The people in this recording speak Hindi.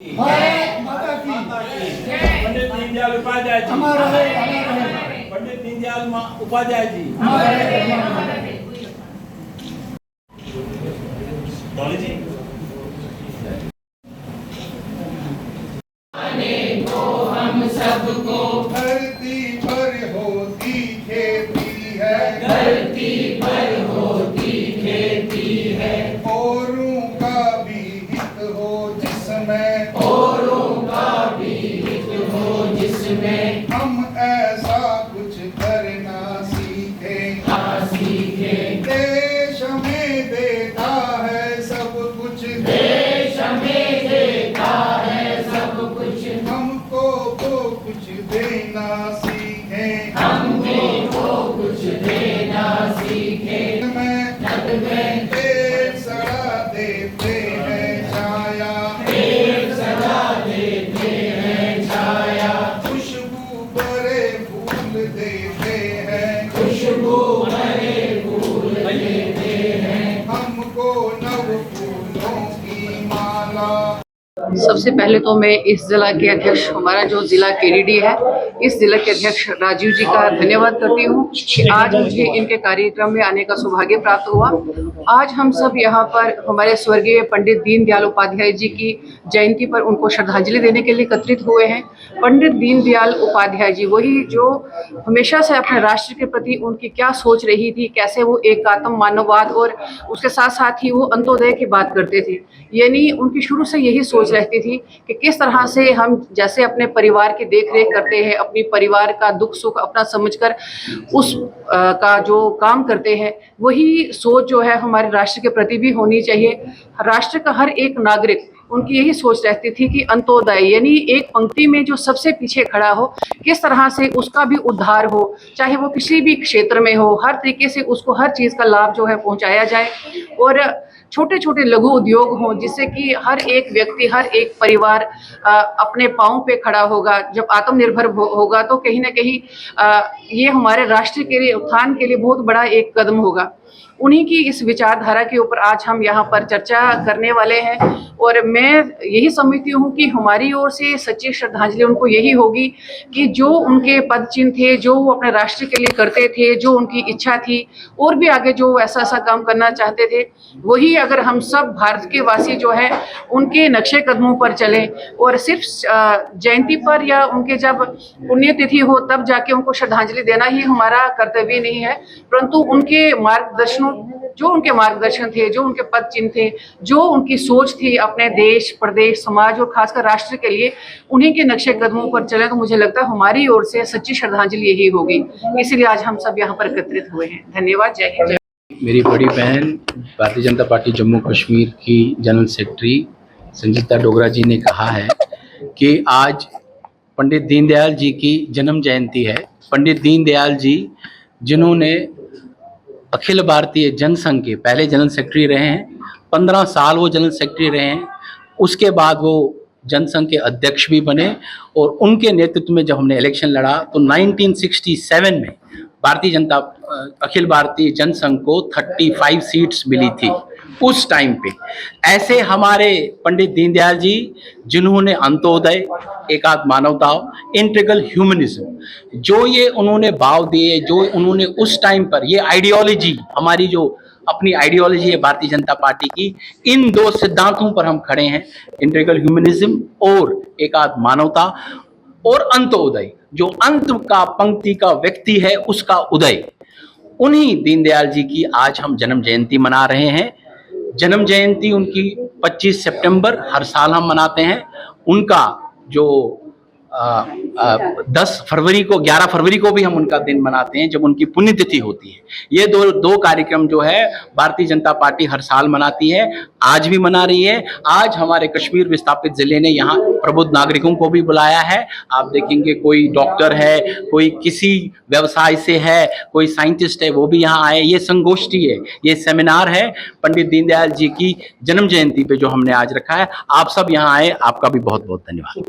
भारत माता की पंडित दीनदयाल उपाध्याय जी हमारा है पंडित दीनदयाल उपाध्याय जी डॉली जी हम सबको धरती पर होती खेती है, धरती पर होती खेती है, औरों का भी हित हो जिसमें, औरों का भी हित हो जिसमें हम ऐसा कुछ करना सीखें। सीखे। देश हमें देता है सब कुछ, देश हमें देता है सब कुछ, हमको तो कुछ देना सीखें। हमको कुछ देना सीखे। में पेड़ सड़ा देते हैं छाया, पेड़ सदा देते हैं छाया, खुशबू भरे फूल देते हैं, खुशबू भरे फूल देते हैं, हमको नव फूलों की माला। सबसे पहले तो मैं इस जिला के अध्यक्ष, हमारा जो जिला केडीडी है, इस जिला के अध्यक्ष राजीव जी का धन्यवाद करती हूँ कि आज मुझे इनके कार्यक्रम में आने का सौभाग्य प्राप्त हुआ। आज हम सब यहाँ पर हमारे स्वर्गीय पंडित दीनदयाल उपाध्याय जी की जयंती पर उनको श्रद्धांजलि देने के लिए एकत्रित हुए हैं। पंडित दीनदयाल उपाध्याय जी वही जो हमेशा से अपने राष्ट्र के प्रति उनकी क्या सोच रही थी, कैसे वो एकात्म मानववाद और उसके साथ साथ ही वो अंत्योदय की बात करते थे। यानी उनकी शुरू से यही सोच रहती थी कि किस तरह से हम जैसे अपने परिवार की देखरेख करते हैं, अपनी परिवार का दुख सुख अपना समझकर उस का जो काम करते हैं, वही सोच जो है हमारे राष्ट्र के प्रति भी होनी चाहिए। राष्ट्र का हर एक नागरिक, उनकी यही सोच रहती थी कि अंत्योदय यानी एक पंक्ति में जो सबसे पीछे खड़ा हो, किस तरह से उसका भी उद्धार हो, चाहे वो किसी भी क्षेत्र में हो, हर तरीके से उसको हर चीज़ का लाभ जो है पहुंचाया जाए और छोटे छोटे लघु उद्योग हों जिससे कि हर एक व्यक्ति, हर एक परिवार अपने पांव पे खड़ा होगा। जब आत्मनिर्भर होगा तो कहीं ना कहीं ये हमारे राष्ट्र के लिए, उत्थान के लिए बहुत बड़ा एक कदम होगा। उन्हीं की इस विचारधारा के ऊपर आज हम यहाँ पर चर्चा करने वाले हैं और मैं यही समझती हूँ कि हमारी ओर से सच्ची श्रद्धांजलि उनको यही होगी कि जो उनके पद चिन्ह थे, जो वो अपने राष्ट्र के लिए करते थे, जो उनकी इच्छा थी और भी आगे जो ऐसा ऐसा काम करना चाहते थे, वही अगर हम सब भारत के वासी जो है उनके नक्शे कदमों पर चलें और सिर्फ जयंती पर या उनके जब पुण्यतिथि हो तब जाके उनको श्रद्धांजलि देना ही हमारा कर्तव्य नहीं है, परंतु उनके मार्गदर्शनों, जो उनके मार्गदर्शन थे, जो उनके पद चिन्ह थे, जो उनकी सोच थी अपने देश, प्रदेश, समाज और खासकर राष्ट्र के लिए, उन्हीं के नक्शे कदमों पर चले तो मुझे लगता है हमारी ओर से सच्ची श्रद्धांजलि यही होगी। इसलिए आज हम सब यहाँ पर एकत्रित हुए हैं। धन्यवाद। जय हिंद। मेरी बड़ी बहन भारतीय जनता पार्टी जम्मू कश्मीर की जनरल सेक्रेटरी संजीता डोगरा जी ने कहा है कि आज पंडित दीनदयाल जी की जन्म जयंती है। पंडित दीनदयाल जी जिन्होंने अखिल भारतीय जनसंघ के पहले जनरल सेक्रेटरी रहे हैं, 15 साल वो जनरल सेक्रेटरी रहे हैं, उसके बाद वो जनसंघ के अध्यक्ष भी बने और उनके नेतृत्व में जब हमने इलेक्शन लड़ा तो 1967 में अखिल भारतीय जनसंघ को 35 सीट्स मिली थी उस टाइम पे। ऐसे हमारे पंडित दीनदयाल जी जिन्होंने अंत्योदय, एकात्म मानवता, इंटीग्रल ह्यूमनिज्म, जो ये उन्होंने भाव दिए, जो उन्होंने उस टाइम पर ये आइडियोलॉजी, हमारी जो अपनी आइडियोलॉजी है भारतीय जनता पार्टी की, इन दो सिद्धांतों पर हम खड़े हैं, इंटीग्रल ह्यूमनिज्म और एकात्म मानवता और अंत्योदय, जो अंत का पंक्ति का व्यक्ति है उसका उदय। उन्हीं दीनदयाल जी की आज हम जन्म जयंती मना रहे हैं। जन्म जयंती उनकी 25 सितंबर हर साल हम मनाते हैं। उनका जो 11 फरवरी को भी हम उनका दिन मनाते हैं जब उनकी पुण्यतिथि होती है। ये दो कार्यक्रम जो है भारतीय जनता पार्टी हर साल मनाती है, आज भी मना रही है। आज हमारे कश्मीर विस्थापित जिले ने यहाँ प्रबुद्ध नागरिकों को भी बुलाया है। आप देखेंगे कोई डॉक्टर है, कोई किसी व्यवसाय से है, कोई साइंटिस्ट है, वो भी यहाँ आए। ये संगोष्ठी है, ये सेमिनार है पंडित दीनदयाल जी की जन्म जयंती पे जो हमने आज रखा है। आप सब यहाँ आए, आपका भी बहुत बहुत धन्यवाद।